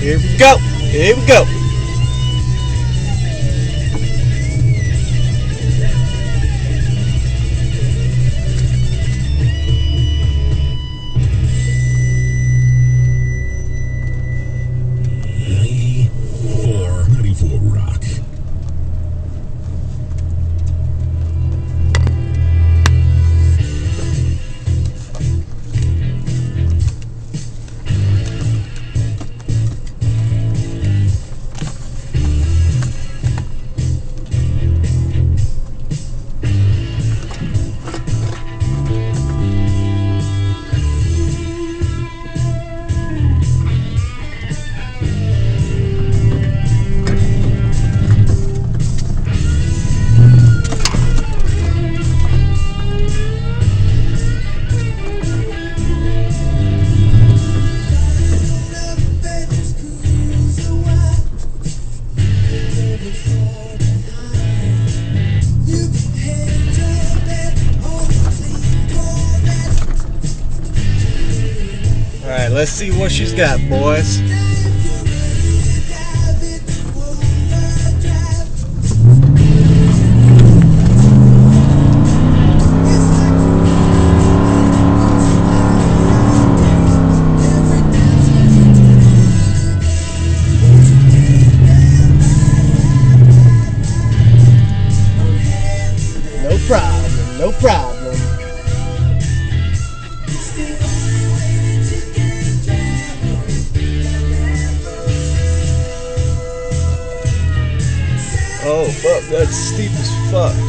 Here we go. Here we go. Rock. Alright, let's see what she's got, boys. No problem, no problem. Oh fuck, that's steep as fuck.